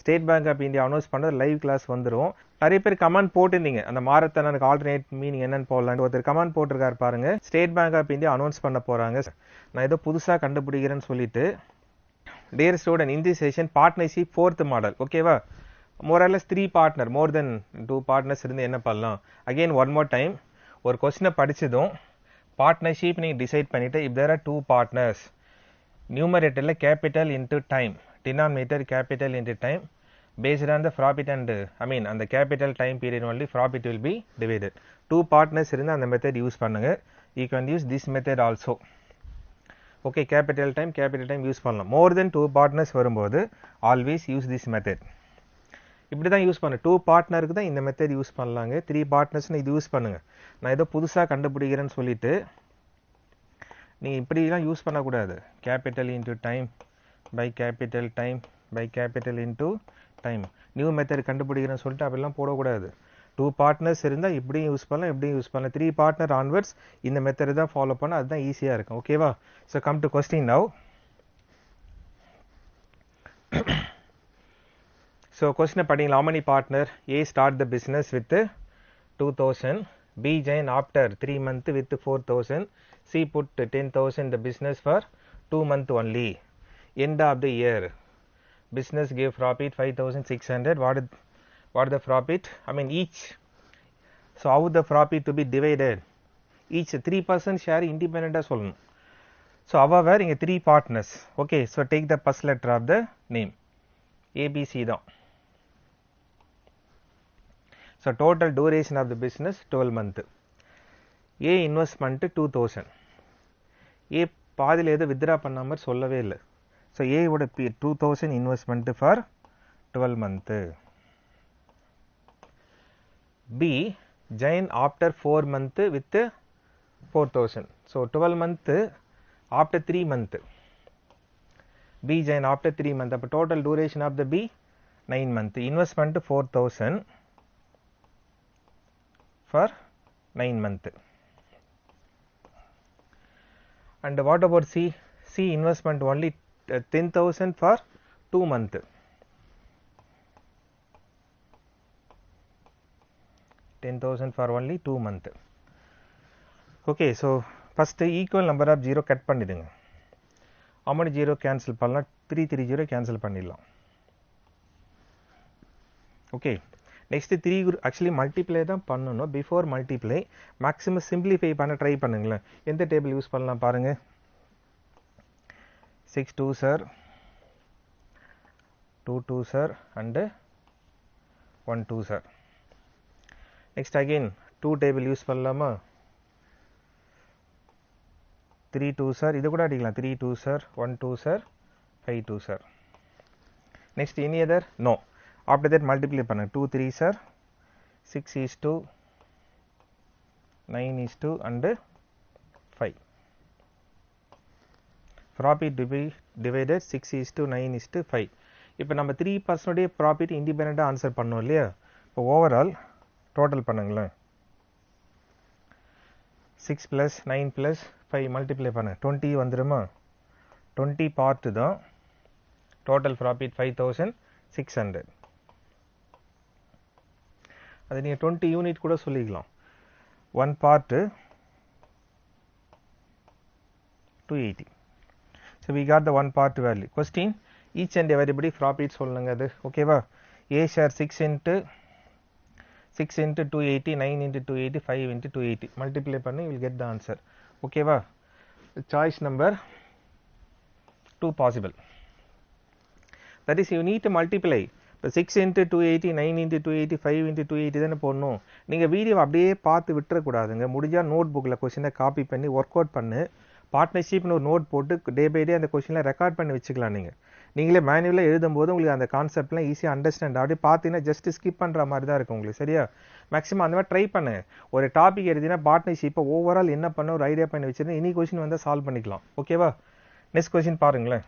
State Bank of India announce பண்ணுறது live class வந்துடும். நிறைய பேர் கமெண்ட் போட்டுருந்தீங்க அந்த மாரத்தானுக்கு ஆல்டர்னேட் மீனிங் என்னன்னு போடலான்னு. ஒருத்தர் கமெண்ட் போட்டிருக்காரு பாருங்க, State Bank of India announce பண்ண போறாங்க, நான் ஏதோ புதுசாக கண்டுபிடிக்கிறேன்னு சொல்லிட்டு. Dear student, in this session partnership 4th model, ஓகேவா? more or less 3 partner, more than 2 partners இருந்து என்ன பண்ணலாம். again one more time, ஒரு கொஸ்டினை படிச்சதும் பார்ட்னர்ஷிப் நீங்க டிசைட் பண்ணிட்டு, if there are 2 partners, numeratorல capital into time, denominator capital into time, based on the profit and அந்த capital time period only profit will be divided. 2 partners இருந்தா அந்த method use பண்ணுங்க. you can use this method also. okay, capital time use பண்ணலாம். more than 2 partners வரும்போது always use this method. இப்படி தான் use பண்ணு. 2 பார்ட்னருக்கு தான் இந்த மெத்தட் யூஸ் பண்ணலாங்க. 3 பார்ட்னர்ஸ்னு இது யூஸ் பண்ணுங்க. நான் ஏதோ புதுசாக கண்டுபிடிக்கிறேன்னு சொல்லிட்டு நீங்கள் இப்படிலாம் யூஸ் பண்ணக்கூடாது. Capital into time by capital time by capital into time, new method கண்டுபிடிக்கிறேன்னு சொல்லிட்டு அப்படிலாம் போடக்கூடாது. 2 பார்ட்னர்ஸ் இருந்தால் இப்படியும் யூஸ் பண்ணலாம், எப்படியும் யூஸ் பண்ணலாம். 3 பார்ட்னர் ஆன்வர்ட்ஸ் இந்த மெத்தட் தான் ஃபாலோ பண்ண, அதுதான் ஈஸியாக இருக்கும். ஓகேவா? So come to question now. So question padinga, how many partner? A start the business with 2000, B join after 3 months with 4000, C put 10,000 the business for 2 months only. End of the year, business gave profit 5,600. What the profit? Each. So how the profit to be divided? Each 3% share independent as well. So however, in 3 partners. Okay, so take the first letter of the name. ABC தான். So total duration of the business 12 months. A investment 2000. A பாதியில் எது withdraw பண்ண மாதிரி சொல்லவே இல்லை. So ஏவோட 2000 investment for 12 months. B join after 4 months with 4000. So 12 months after 3 months. B join after 3 months. அப்போ total duration of the B 9 months. Investment 4000 for 9 months. And what about C? C investment only 10,000 for 2 months. for only 2 months. Okay, so first equal number of 0 cut பண்ணிடுங்க. how many 0 cancel பண்ணலாம்? 3 cancel பண்ணிடலாம். okay, next 3 actually multiply தான் பண்ணணும். before multiply maximum simplify பண்ண try பண்ணுங்களேன். எந்த table use பண்ணலாம் பாருங்க. 6 2 sir, 2 2 sir and 1 2 sir. next again 2 table use பண்ணலாமா? 3 2 sir, இது கூட அடிக்கலாம். 3 2 sir, 1 2 sir, 5 2 sir. next any other? no. after that multiply பண்ணுங்க. 2 3 sir, 6 is to 9 is to and 5. profit to be divided 6 is to 9 is to 5. இப்போ நம்ம 3% உடைய profit இண்டிபெண்டண்டாக answer பண்ணோம் இல்லையா? இப்போ ஓவரால் டோட்டல் பண்ணுங்களேன். 6 + 9 + 5 மல்டிப்ளை பண்ண 20 வந்துடுமா? 20 பார்ட்டு தான் டோட்டல் ப்ராஃபிட் 5600. அது நீங்கள் 20 யூனிட் கூட சொல்லிக்கலாம். 1 part 280. so we got the 1 part value. question, each and everybody profit சொல்லுங்க அது. ஓகேவா? A share 6 into 280, 9 into 280, 5 into 280 multiply பண்ணி you will get the answer. ஓகேவா? choice number 2 possible. that is you need to multiply. இப்போ 6 into 280, 9 into 280, 5 into 280 தானே போடணும். நீங்கள் video அப்படியே பார்த்து விட்டுறக்கூடாதுங்க. முடிஞ்சால் நோட் புக்கில் கொஸ்டினை காப்பி பண்ணி ஒர்க் அவுட் பண்ணு. பார்ட்னர்ஷிப்னு ஒரு நோட் போட்டு டே பை டே அந்த கொஸ்டினில் ரெக்கார்ட் பண்ணி வச்சுக்கலாம். நீங்களே மேனுவலாக எழுதும்போது உங்களுக்கு அந்த கான்செப்ட்லாம் ஈஸியாக அண்டர்ஸ்டாண்ட். அப்படியே பார்த்தீங்கன்னா ஜஸ்ட் ஸ்கிப் பண்ணுற மாதிரி தான் இருக்கும் உங்களுக்கு. சரியா? மேக்ஸிமம் அந்த மாதிரி ட்ரை பண்ணு. ஒரு டாபிக் எழுதினா பார்ட்னர்ஷிப்பை ஓவரால் என்ன பண்ண ஒரு ஐடியா பண்ணி வச்சுருந்தேன். இனி கொஸ்டின் வந்தால் சால்வ் பண்ணிக்கலாம். ஓகேவா? நெக்ஸ்ட் கொஸ்டின் பாருங்களேன்.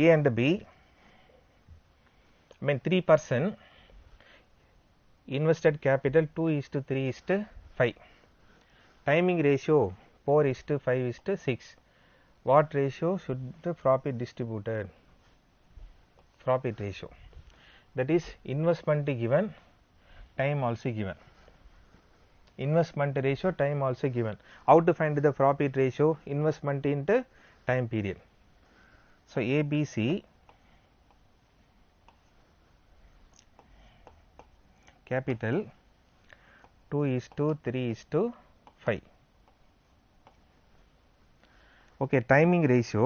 A and B, 3% invested capital 2:3:5. timing ratio 4:5:6. what ratio should the profit distributed? profit ratio. That is investment given, time also given. Investment ratio, time also given. How to find the profit ratio? Investment into time period. So ABC capital 2:3:5. Okay, timing ratio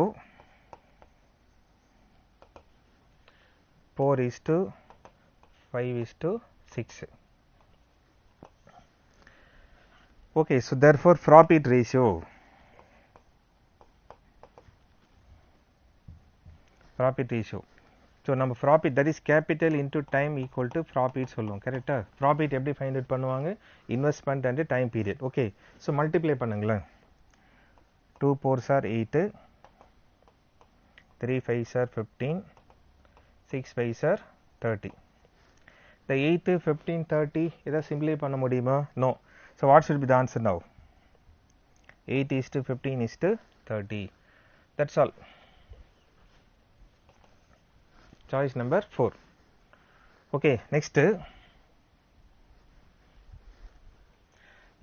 4:5:6. Okay, so therefore profit ratio so நம்ம profit, that is capital into time equal to profit சொல்லுவோம். கரெக்டா? profit எப்படி find out பண்ணுவாங்க? investment and time period. okay, so multiply பண்ணுங்களேன். 2 4s are 8, 3 5s are 15, 6 5s are 30. The 8 15 30 இதை simplify பண்ண முடியுமா? no. So what should be the answer now? 8:15:30. That's all. Choice number 4. Okay, next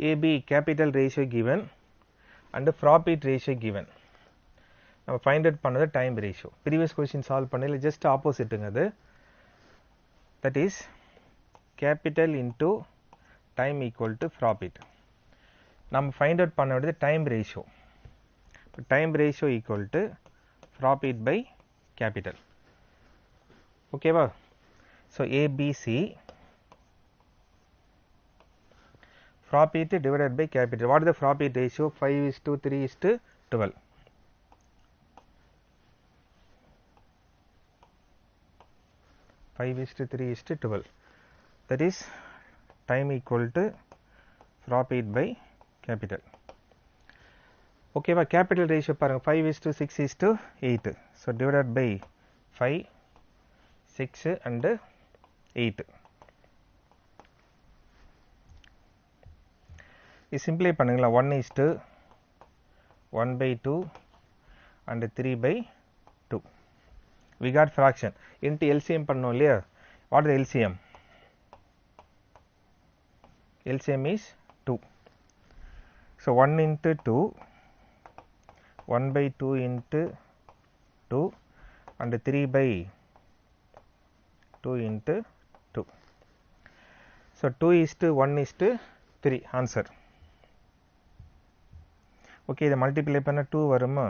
AB capital ratio given and profit ratio given. நம்ம find out பண்ணது time ratio. Previous question solve பண்ணல just oppositeங்க அது. That is capital into time equal to profit. நம்ம find out பண்ண வேண்டியது time ratio. Time ratio equal to profit by capital. Okay வா? So ABC profit divided by capital. What is the profit ratio? 5:3:12. That is time equal to profit by capital. Okay வா? capital ratio பாருங்க 5:6:8. So divided by 5, 6 and 8. இது சிம்பிளை பண்ணுங்களா? 1:1/2 and 3/2. We got fraction. into LCM பண்ணோம் இல்லையா? What is the LCM? LCM is 2. So 1 into 2, 1/2 into 2 and 3/2 into 2. So 2:1:3 answer. Okay, இதை multiply பண்ண 2 வருமா?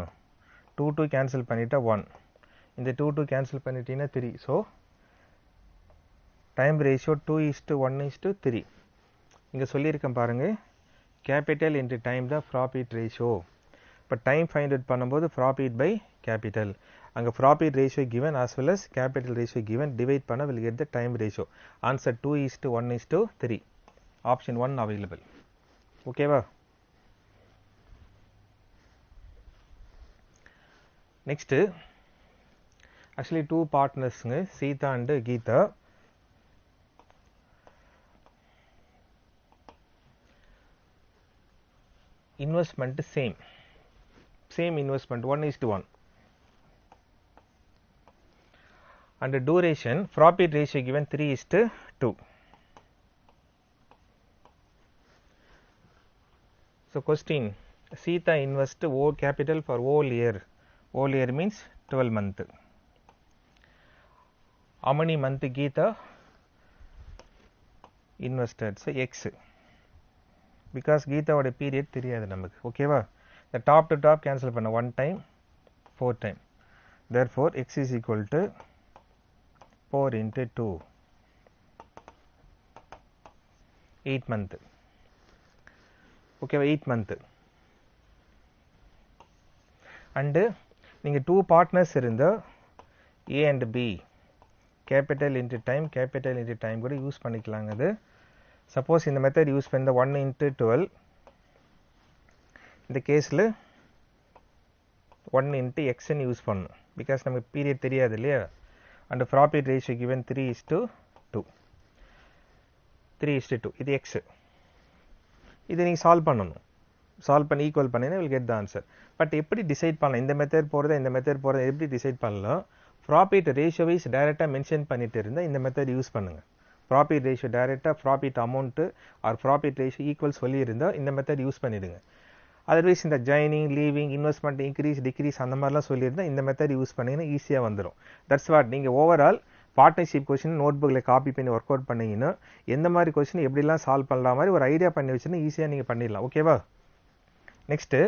2 கேன்சல் பண்ணிட்டா 1. இந்த 2 கேன்சல் பண்ணிட்டீங்கன்னா 3. So time ratio 2:1:3. இங்கே சொல்லியிருக்கேன் பாருங்க, கேபிட்டல் இன்ட்டு டைம் தான் ப்ராஃபிட் ரேஷியோ. இப்போ டைம் ஃபைண்ட் அவுட் பண்ணும்போது ப்ராஃபிட் பை கேபிட்டல். அங்கே profit ratio given as well as capital ratio given, divide பண்ண will get the time ratio. Answer 2:1:3. Option 1 available. ஓகேவா? Next actually 2 பார்ட்னர்ஸுங்க, Sita and Gita. Investment same investment 1:1. and duration profit ratio given 3:2. So question, Sita invest whole capital for whole year. Whole year means 12 month. How many month Geeta invested? So X. Because Geeta oda period theriyadhu namakku. Okay va? The top to top cancel panna 1 time 4 time. Therefore X is equal to 4 into 2, 8 month. Okay, 8 month. And நீங்க 2 partners இருந்தா A and B capital into time கூட use பண்ணிக்கலாங்க. அது suppose இந்த method use பண்ண 1 into 12, இந்த கேஸில் 1 into X use பண்ணணும். பிகாஸ் நமக்கு பீரியட் தெரியாது இல்லையா? and profit ratio given 3:2. 3:2 இது X. இதை நீங்கள் சால்வ் பண்ணணும். சால்வ் பண்ணி ஈக்குவல் பண்ணினா will get the answer. But எப்படி டிசைட் பண்ணலாம்? இந்த மெத்தட் போகிறதா இந்த மெத்தட் போகிறதா எப்படி டிசைட் பண்ணலாம்? ப்ராஃபிட் ரேஷியோ வைஸ் டைரெக்டாக மென்ஷன் பண்ணிட்டு இருந்தால் இந்த மெத்தட் யூஸ் பண்ணுங்க. ப்ராஃபிட் ரேஷியோ டைரெக்டாக profit amount R profit ratio equal சொல்லியிருந்தால் இந்த மெத்தட் யூஸ் பண்ணிவிடுங்க. அதர்வைஸ் இந்த joining, leaving, investment increase degrees அந்த மாதிரிலாம் சொல்லியிருந்தால் இந்த மெத்தட் யூஸ் பண்ணிங்கன்னா ஈஸியாக வந்துடும். தட்ஸ் வாட் நீங்கள் ஓவரால் பார்ட்னர்ஷிப் கொஸ்டின் நோட் புக்கில் காப்பி பண்ணி ஒர்க் அவுட் பண்ணிங்கன்னா எந்த மாதிரி கொஸ்டின் எப்படிலாம் சால்வ் பண்ணலாம் மாதிரி ஒரு ஐடியா பண்ணி வச்சுன்னா ஈஸியாக நீங்கள் பண்ணிடலாம். ஓகேவா? நெக்ஸ்ட்டு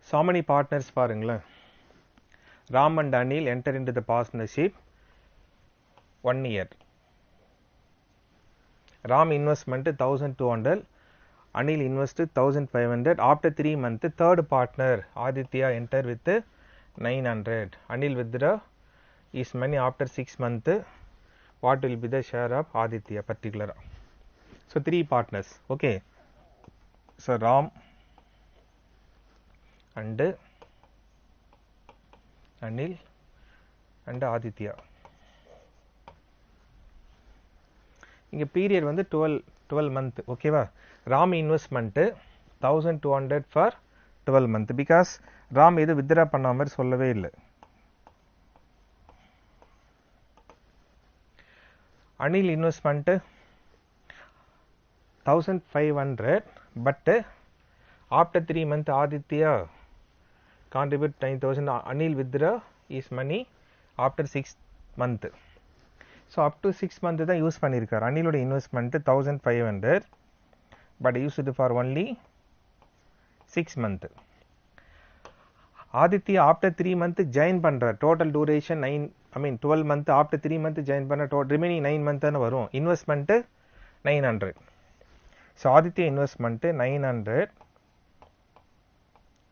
so many partners பாருங்களேன். Ram and Anil enter into the partnership 1 year. Ram investment 1200, Anil invested 1500. After 3 months, third partner Aditya enter with 900. Anil withdraw his money after 6 months. What will be the share of Aditya particular? So 3 partners. Okay. So Ram and Anil and Aditya. இங்க period வந்து 12 month. ஓகேவா? Ram investment 1200 for 12 month. Because Ram இது withdraw பண்ண மாதிரி சொல்லவே இல்லை. Anil investment 1500, but after 3 months Aditya contribute 9000. Anil withdraw is money after 6 months. So up to 6 months தான் use பண்ணியிருக்கார். அனிலோட investment 1500, but used for only 6 months. Aditya after 3 months join பண்ணுறார். Total duration 12 months. After 3 months join பண்ண remaining 9 months தானே வரும். Investment 900. So Aditya investment 900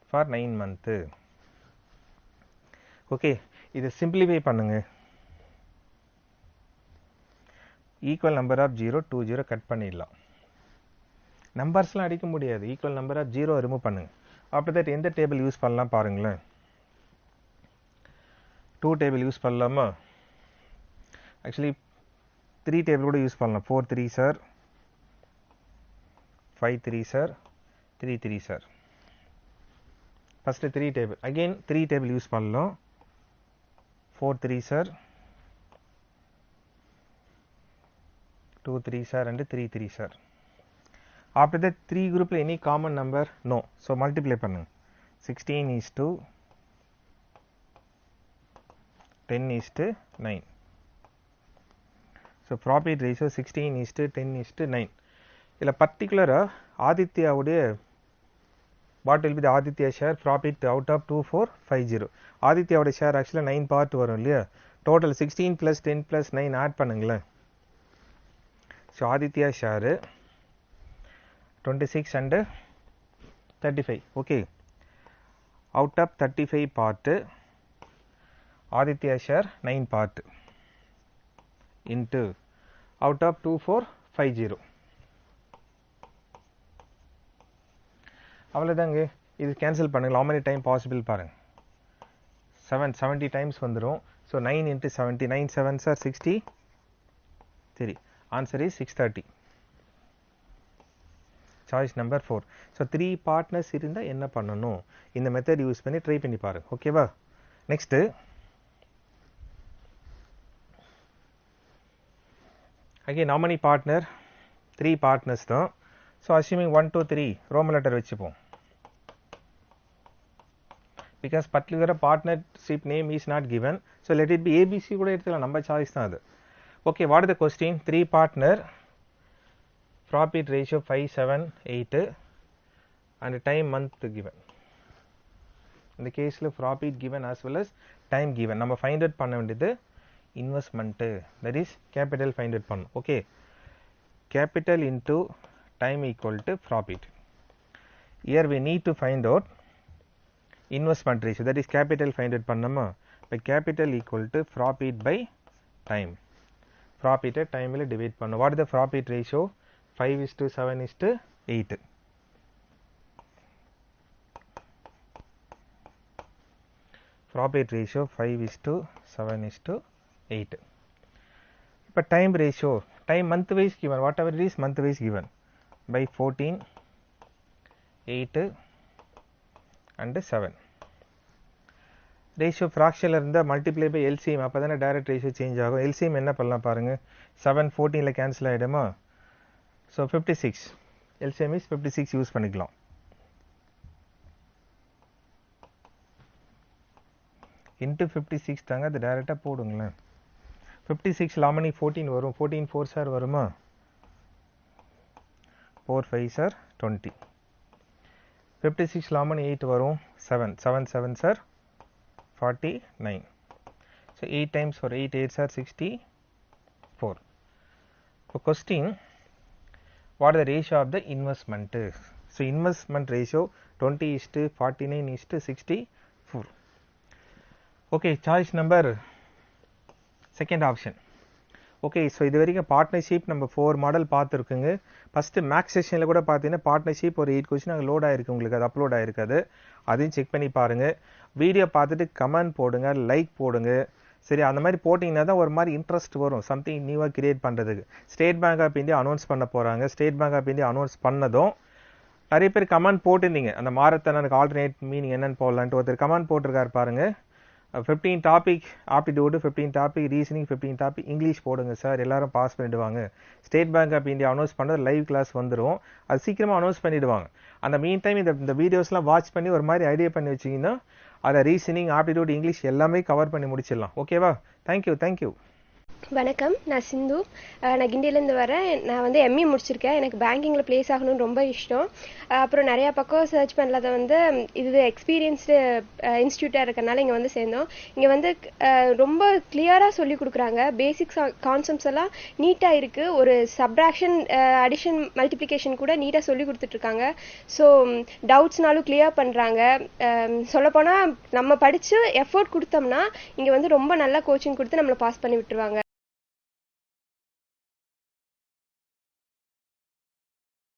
for 9 months. Okay, இதை simplify பண்ணுங்க. Equal number of 0 20 cut பண்ணிடலாம். நம்பர்ஸ்லாம் அடிக்க முடியாது. ஈக்குவல் நம்பர் ஆஃப் 0 ரிமூவ் பண்ணுங்க. ஆஃப்டர் தட் எந்த டேபிள் யூஸ் பண்ணலாம் பாருங்களேன். 2 டேபிள் யூஸ் பண்ணலாமா? ஆக்சுவலி 3 டேபிள் கூட யூஸ் பண்ணலாம். 4 3 sir, 5 3 sir, 3 3 sir. First 3 table. Again 3 table use பண்ணலாம். 4 3 sir, 2 3 sir and 3 3 sir. After that 3 group any common number? No. So multiply பண்ணுங்க. 16 is to 10 is to 9. So profit ratio 16 is to 10 is to 9. இதில் பர்டிகுலராக ஆதித்யாவுடைய what will be the Aditya share profit out of 2450. ஆதித்யாவுடைய share ஆக்சுவலாக 9 part வரும் இல்லையா? Total 16 + 10 + 9 add பண்ணுங்களேன். So Aditya share 26 and 35. Okay, out of 35 part Aditya share 9 part into out of 2450. அவ்வளோதாங்க. இது cancel பண்ணுங்கள். how many time பாசிபிள் பாருங்கள். 70 times வந்துடும். So 9 into 70, 9 7s are 63. Answer is 630. Choice number 4. So 3 partners இருந்தால் என்ன பண்ணணும்? இந்த மெத்தட் யூஸ் பண்ணி ட்ரை பண்ணி பாருங்க. ஓகேவா? Next again how many partner? 3 partners தான். ஸோ அஸ்யூமிங் 1 2 3 ரோமன் லெட்டர் வச்சுப்போம். பிகாஸ் பர்டிகுலராக partnership name is not given. So let it be ABC கூட எடுத்துக்கலாம். நம்ம சாய்ஸ் தான் அது. Okay, what is the question? 3 partner, profit ratio 5 7 8 and time month given. In the case of profit given as well as time given, நம்ம find out பண்ண வேண்டியது investment, that is capital find out பண்ணணும். Okay, capital into time equal to profit. Here we need to find out investment ratio, that is capital find out பண்ணணுமா? by capital equal to profit by time. Profit time will divide பண்ணணும். What is the profit ratio? 5 is to 7 is to 8. Profit ratio 5 is to 7 is to 8. But time ratio, time month wise given, whatever it is month wise given, by 14, 8 and 7. Ratio ஃப்ராக்ஷனில் இருந்தால் multiply by LCM, அப்போ தானே direct ratio change ஆகும். LCM என்ன பண்ணலாம் பாருங்கள், 7 14 cancel ஆகிடுமா. So 56, LCM is 56 use பண்ணிக்கலாம். இன்ட்டு 56 தாங்க, அது டைரெக்டாக போடுங்களேன். 56 லாமணி 14 வரும், 14 4 சார் வருமா, 4 5 சார் 20. 56 லாமணி 8 வரும், 7 7 7 sir 49. So 8 times for 8 8 are 64. So question, what is the ratio of the investment? So investment ratio 20:49:64. Okay, choice number second option. Okay, so இது வரைக்கும் partnership நம்ம 4 மாடல் பார்த்துருக்குங்க. ஃபஸ்ட்டு மேக்ஸ் செஷனில் கூட பார்த்தீங்கன்னா பார்ட்னர்ஷிப் ஒரு 8 question அங்கே load ஆகிருக்கு, உங்களுக்கு அது அப்லோட் ஆகிருக்காது. அதையும் செக் பண்ணி பாருங்கள். வீடியோ பார்த்துட்டு கமெண்ட் போடுங்க, லைக் போடுங்க. சரி, அந்த மாதிரி போட்டிங்கன்னா தான் ஒரு மாதிரி இன்ட்ரெஸ்ட் வரும் சம்திங் நியூவாக கிரியேட் பண்ணுறதுக்கு. State Bank of India announce பண்ண போகிறாங்க. State Bank of India announce பண்ணதும் நிறைய பேர் கமெண்ட் போட்டிருந்தீங்க, அந்த மாரத்தானுக்கு ஆல்டர்னேட் மீனிங் என்னன்னு போடலான்ட்டு. ஒருத்தர் கமெண்ட் போட்டிருக்காரு பாருங்கள், 15 topic aptitude, 15 topic reasoning, 15 topic English போடுங்க சார், எல்லாரும் பாஸ் பண்ணிவிடுவாங்க. State Bank of India announce பண்ணுறது லைவ் கிளாஸ் வந்துடும், அது சீக்கிரமாக அனௌன்ஸ் பண்ணிவிடுவாங்க. அந்த மீன் டைம் இந்த வீடியோஸ்லாம் வாட்ச் பண்ணி ஒரு மாதிரி ஐடியா பண்ணி வச்சிங்கன்னா அதை ரீசனிங், ஆப்டிடியூட், இங்கிலீஷ் எல்லாமே கவர் பண்ணி முடிச்சிடலாம். ஓகேவா? தேங்க்யூ. வணக்கம், நான் சிந்து. நான் கிண்டியிலேருந்து வரேன். நான் வந்து எம்இ முடிச்சிருக்கேன். எனக்கு பேங்கிங்கில் ப்ளேஸ் ஆகணும்னு ரொம்ப இஷ்டம். அப்புறம் நிறையா பக்கம் சர்ச் பண்ணலாத வந்து இது எக்ஸ்பீரியன்ஸ்டு இன்ஸ்டியூட்டாக இருக்கிறனால இங்கே வந்து சேர்ந்தோம். இங்கே வந்து ரொம்ப கிளியராக சொல்லி கொடுக்குறாங்க. பேசிக்ஸ் கான்செப்ட்ஸ் எல்லாம் நீட்டாக இருக்குது. ஒரு சப்ராக்ஷன், அடிஷன், மல்டிப்ளிகேஷன் கூட நீட்டாக சொல்லி கொடுத்துட்ருக்காங்க. ஸோ டவுட்ஸ்னாலும் கிளியர் பண்ணுறாங்க. சொல்லப்போனால் நம்ம படித்து எஃபோர்ட் கொடுத்தோம்னா இங்கே வந்து ரொம்ப நல்லா கோச்சிங் கொடுத்து நம்மளை பாஸ் பண்ணி விட்டுருவாங்க.